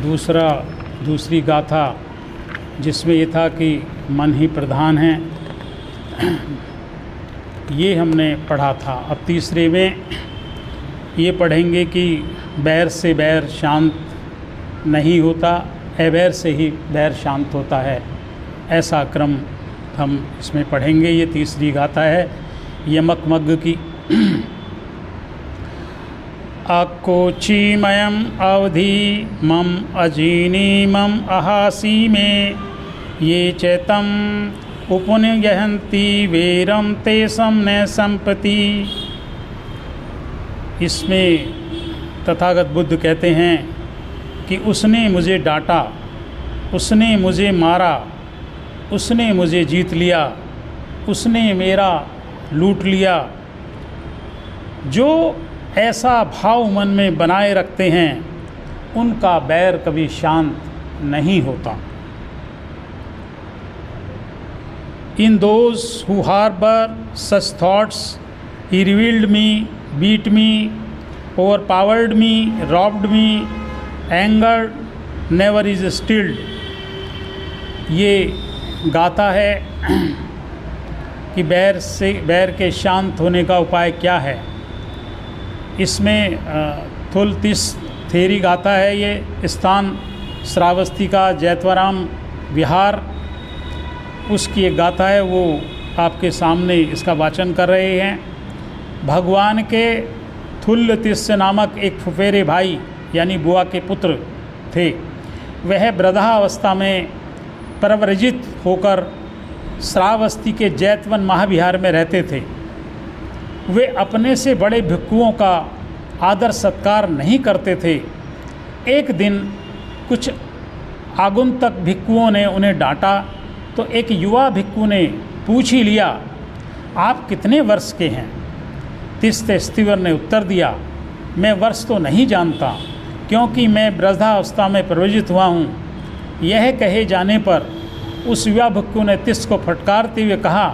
दूसरी गाथा जिसमें ये था कि मन ही प्रधान है, ये हमने पढ़ा था। अब तीसरे में ये पढ़ेंगे कि बैर से बैर शांत नहीं होता, अबैर से ही बैर शांत होता है। ऐसा क्रम हम इसमें पढ़ेंगे। ये तीसरी गाथा है यमकमग्ग की। अकोचीमयम अवधि मम अजीनी मम अहासी में ये चैतम उपनियहंती वीरम तेसम न संपति। इसमें तथागत बुद्ध कहते हैं कि उसने मुझे डांटा, उसने मुझे मारा, उसने मुझे जीत लिया, उसने मेरा लूट लिया। जो ऐसा भाव मन में बनाए रखते हैं उनका बैर कभी शांत नहीं होता। In those who harbor such thoughts, he revealed me, beat me, overpowered me, robbed me, angered, never is stilled। ये गाथा है कि बैर के शांत होने का उपाय क्या है। इसमें थुलतिस थेरी गाथा है। ये स्थान श्रावस्ती का जैतवराम विहार, उसकी एक गाथा है, वो आपके सामने इसका वाचन कर रहे हैं। भगवान के थुल्यतिस्य नामक एक फुफेरे भाई यानी बुआ के पुत्र थे। वह वृद्धावस्था में प्रव्रजित होकर श्रावस्ती के जैतवन महाविहार में रहते थे। वे अपने से बड़े भिक्षुओं का आदर सत्कार नहीं करते थे। एक दिन कुछ आगंतुक भिक्षुओं ने उन्हें डांटा तो एक युवा भिक्षु ने पूछ ही लिया, आप कितने वर्ष के हैं? तिस्तेस्तिवर ने उत्तर दिया, मैं वर्ष तो नहीं जानता क्योंकि मैं वृद्धावस्था में प्रवृत्त हुआ हूँ। यह कहे जाने पर उस युवा भिक्षु ने तिस को फटकारते हुए कहा,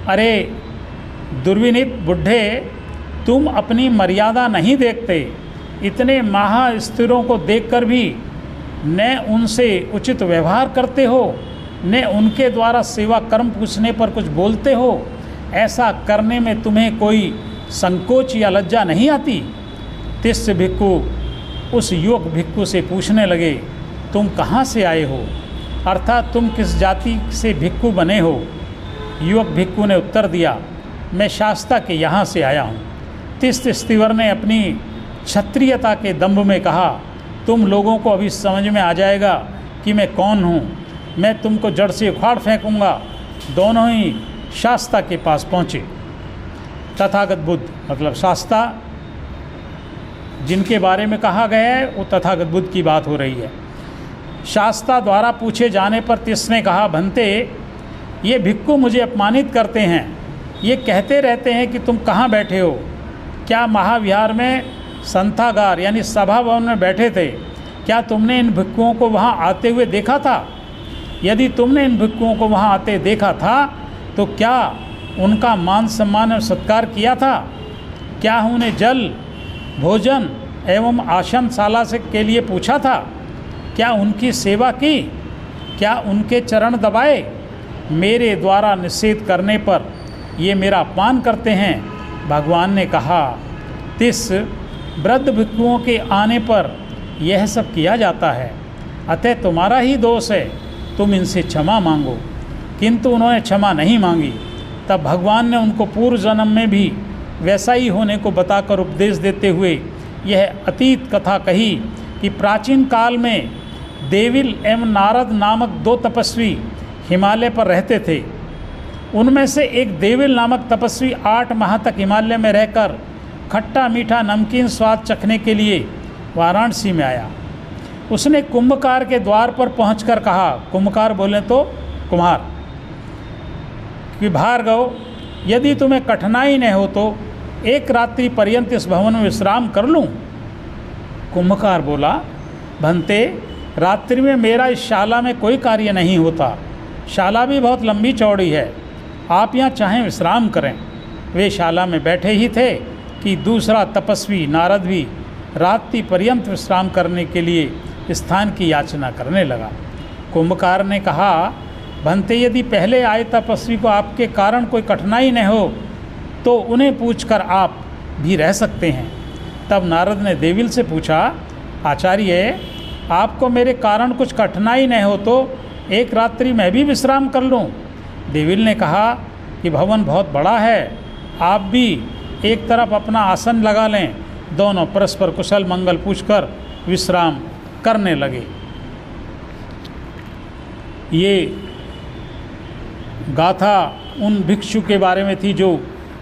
अरे दुर्विनीत बुढ़े, तुम अपनी मर्यादा नहीं देखते। इतने महास्थिरों को देखकर भी न उनसे उचित व्यवहार करते हो, ने उनके द्वारा सेवा कर्म पूछने पर कुछ बोलते हो। ऐसा करने में तुम्हें कोई संकोच या लज्जा नहीं आती? तिस भिक्षु उस युवक भिक्षु से पूछने लगे, तुम कहाँ से आए हो, अर्थात तुम किस जाति से भिक्षु बने हो? युवक भिक्षु ने उत्तर दिया, मैं शास्ता के यहाँ से आया हूँ। तिस्तिवर ने अपनी क्षत्रियता के दंभ में कहा, तुम लोगों को अभी समझ में आ जाएगा कि मैं कौन हूँ। मैं तुमको जड़ से उखाड़ फेंकूँगा। दोनों ही शास्ता के पास पहुँचे। तथागत बुद्ध मतलब शास्ता जिनके बारे में कहा गया है वो तथागत बुद्ध की बात हो रही है। शास्ता द्वारा पूछे जाने पर तिसने कहा, भंते, ये भिक्षु मुझे अपमानित करते हैं। ये कहते रहते हैं कि तुम कहाँ बैठे हो। क्या महाविहार में संथागार यानी सभा भवन में बैठे थे? क्या तुमने इन भिक्षुओं को वहाँ आते हुए देखा था? यदि तुमने इन भिक्षुओं को वहाँ आते देखा था तो क्या उनका मान सम्मान और सत्कार किया था? क्या उन्हें जल, भोजन एवं आसनशाला से के लिए पूछा था? क्या उनकी सेवा की? क्या उनके चरण दबाए? मेरे द्वारा निषेध करने पर ये मेरा अपमान करते हैं। भगवान ने कहा, तिस वृद्ध भिक्षुओं के आने पर यह सब किया जाता है, अतः तुम्हारा ही दोष है, तुम इनसे क्षमा मांगो। किंतु उन्होंने क्षमा नहीं मांगी। तब भगवान ने उनको पूर्व जन्म में भी वैसा ही होने को बताकर उपदेश देते हुए यह अतीत कथा कही कि प्राचीन काल में देविल एवं नारद नामक दो तपस्वी हिमालय पर रहते थे। उनमें से एक देविल नामक तपस्वी 8 माह तक हिमालय में रहकर खट्टा मीठा नमकीन स्वाद चखने के लिए वाराणसी में आया। उसने कुंभकार के द्वार पर पहुंचकर कहा, कुंभकार बोले तो कुम्हार, कि भार्गव, यदि तुम्हें कठिनाई न हो तो एक रात्रि पर्यंत इस भवन में विश्राम कर लूं। कुंभकार बोला, भंते, रात्रि में मेरा इस शाला में कोई कार्य नहीं होता। शाला भी बहुत लंबी चौड़ी है, आप यहाँ चाहें विश्राम करें। वे शाला में बैठे ही थे कि दूसरा तपस्वी नारद भी रात्रि पर्यंत विश्राम करने के लिए स्थान की याचना करने लगा। कुंभकार ने कहा, भंते यदि पहले आए तपस्वी को आपके कारण कोई कठिनाई न हो तो उन्हें पूछकर आप भी रह सकते हैं। तब नारद ने देविल से पूछा, आचार्य आपको मेरे कारण कुछ कठिनाई न हो तो एक रात्रि मैं भी विश्राम कर लूं। देविल ने कहा कि भवन बहुत बड़ा है, आप भी एक तरफ अपना आसन लगा लें। दोनों परस्पर कुशल मंगल पूछकर विश्राम करने लगे। ये गाथा उन भिक्षु के बारे में थी जो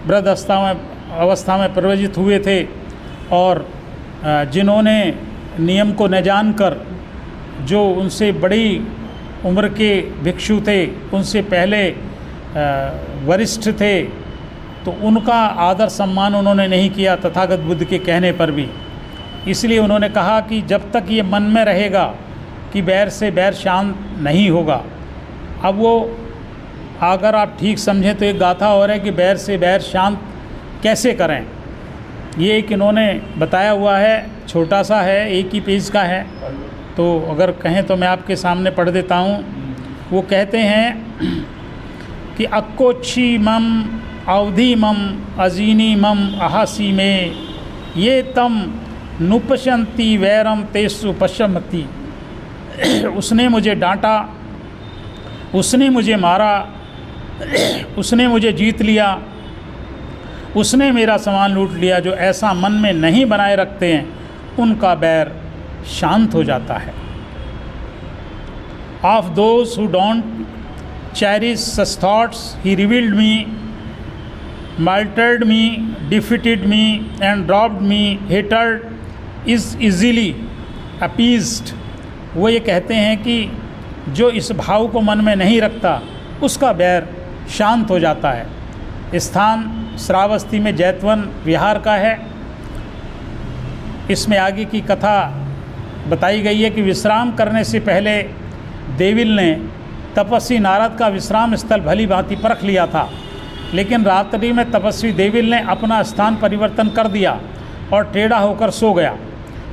वृद्ध अवस्था में प्रव्रजित हुए थे और जिन्होंने नियम को न जानकर, जो उनसे बड़ी उम्र के भिक्षु थे, उनसे पहले वरिष्ठ थे, तो उनका आदर सम्मान उन्होंने नहीं किया तथागत बुद्ध के कहने पर भी। इसलिए उन्होंने कहा कि जब तक ये मन में रहेगा कि बैर से बैर शांत नहीं होगा। अब वो अगर आप ठीक समझें तो एक गाथा और है कि बैर से बैर शांत कैसे करें। ये एक इन्होंने बताया हुआ है, छोटा सा है, एक ही पेज का है, तो अगर कहें तो मैं आपके सामने पढ़ देता हूँ। वो कहते हैं कि अक्कोच्छी मम अवधि मम अजीनी मम अहासी में ये तम नुपशंति वैरम तेसु पश्यमति। उसने मुझे डांटा, उसने मुझे मारा, उसने मुझे जीत लिया, उसने मेरा सामान लूट लिया। जो ऐसा मन में नहीं बनाए रखते हैं उनका बैर शांत हो जाता है। Of those who don't cherish such thoughts he revealed me, maltreated me, defeated me and dropped me, hatred is easily appeased. वो ये कहते हैं कि जो इस भाव को मन में नहीं रखता उसका बैर शांत हो जाता है। स्थान श्रावस्ती में जैतवन विहार का है। इसमें आगे की कथा बताई गई है कि विश्राम करने से पहले देविल ने तपस्वी नारद का विश्राम स्थल भली भांति परख लिया था, लेकिन रात्रि में तपस्वी देविल ने अपना स्थान परिवर्तन कर दिया और टेढ़ा होकर सो गया।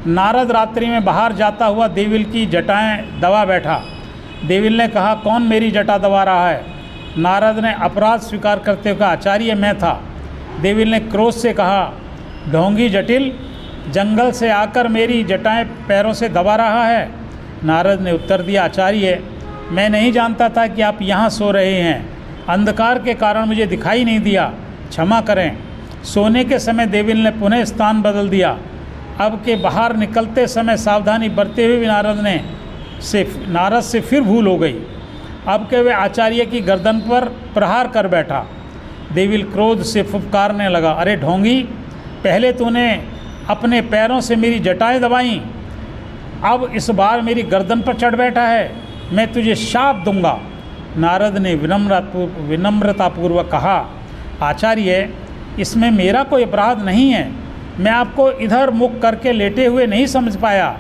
नारद रात्रि में बाहर जाता हुआ देविल की जटाएं दबा बैठा। देविल ने कहा, कौन मेरी जटा दबा रहा है? नारद ने अपराध स्वीकार करते हुए कहा, आचार्य मैं था। देविल ने क्रोध से कहा, ढोंगी जटिल, जंगल से आकर मेरी जटाएं पैरों से दबा रहा है। नारद ने उत्तर दिया, आचार्य मैं नहीं जानता था कि आप यहाँ सो रहे हैं, अंधकार के कारण मुझे दिखाई नहीं दिया, क्षमा करें। सोने के समय देविल ने पुनः स्थान बदल दिया। अब के बाहर निकलते समय सावधानी बरतते हुए भी नारद से फिर भूल हो गई। अब के वे आचार्य की गर्दन पर प्रहार कर बैठा। देविल क्रोध से फुफकारने लगा, अरे ढोंगी, पहले तूने अपने पैरों से मेरी जटाएं दबाई, अब इस बार मेरी गर्दन पर चढ़ बैठा है, मैं तुझे शाप दूंगा। नारद ने विनम्रतापूर्वक कहा, आचार्य इसमें मेरा कोई अपराध नहीं है, मैं आपको इधर मुख करके लेटे हुए नहीं समझ पाया,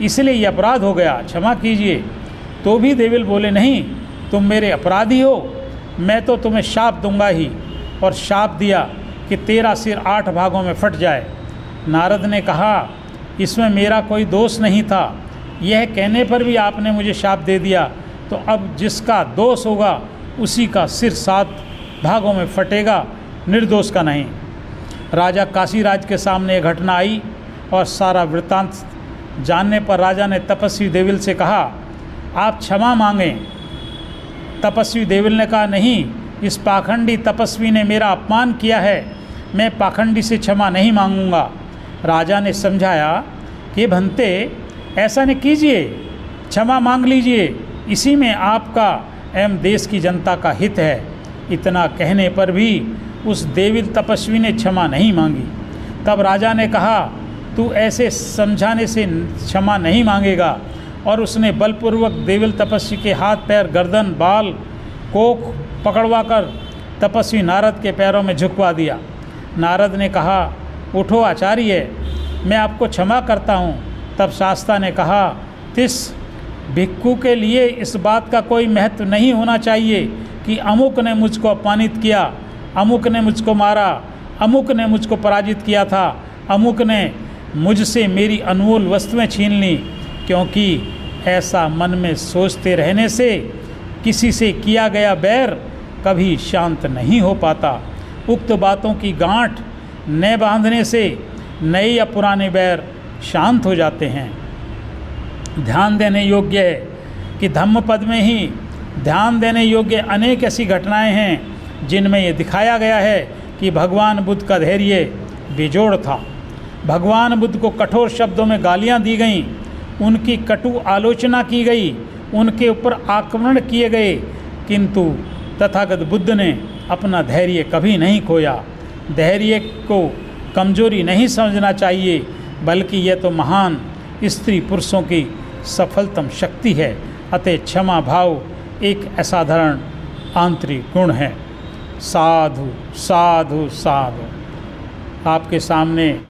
इसलिए ये अपराध हो गया, क्षमा कीजिए। तो भी देविल बोले, नहीं तुम मेरे अपराधी हो, मैं तो तुम्हें शाप दूंगा ही। और शाप दिया कि तेरा सिर 8 भागों में फट जाए। नारद ने कहा, इसमें मेरा कोई दोष नहीं था, यह कहने पर भी आपने मुझे शाप दे दिया, तो अब जिसका दोष होगा उसी का सिर 7 भागों में फटेगा, निर्दोष का नहीं। राजा काशीराज के सामने यह घटना आई और सारा वृत्तांत जानने पर राजा ने तपस्वी देविल से कहा, आप क्षमा मांगें। तपस्वी देविल ने कहा, नहीं, इस पाखंडी तपस्वी ने मेरा अपमान किया है, मैं पाखंडी से क्षमा नहीं मांगूंगा। राजा ने समझाया कि भंते ऐसा न कीजिए, क्षमा मांग लीजिए, इसी में आपका एवं देश की जनता का हित है। इतना कहने पर भी उस देविल तपस्वी ने क्षमा नहीं मांगी। तब राजा ने कहा, तू ऐसे समझाने से क्षमा नहीं मांगेगा, और उसने बलपूर्वक देविल तपस्वी के हाथ पैर, गर्दन, बाल, कोख पकड़वाकर तपस्वी नारद के पैरों में झुकवा दिया। नारद ने कहा, उठो आचार्य, मैं आपको क्षमा करता हूँ। तब शास्ता ने कहा, तिस भिक्खु के लिए इस बात का कोई महत्व नहीं होना चाहिए कि अमुक ने मुझको अपमानित किया, अमुक ने मुझको मारा, अमुक ने मुझको पराजित किया था, अमुक ने मुझसे मेरी अनमोल वस्तुएं छीन ली। क्योंकि ऐसा मन में सोचते रहने से किसी से किया गया बैर कभी शांत नहीं हो पाता। उक्त बातों की गांठ न बांधने से नए या पुराने बैर शांत हो जाते हैं। ध्यान देने योग्य है कि धम्मपद में ही ध्यान देने योग्य अनेक ऐसी घटनाएं हैं जिनमें ये दिखाया गया है कि भगवान बुद्ध का धैर्य बेजोड़ था। भगवान बुद्ध को कठोर शब्दों में गालियां दी गईं, उनकी कटु आलोचना की गई, उनके ऊपर आक्रमण किए गए, किंतु तथागत बुद्ध ने अपना धैर्य कभी नहीं खोया। धैर्य को कमजोरी नहीं समझना चाहिए, बल्कि यह तो महान स्त्री पुरुषों की सफलतम शक्ति है। अतः क्षमा भाव एक असाधारण आंतरिक गुण है। साधु साधु साधु। आपके सामने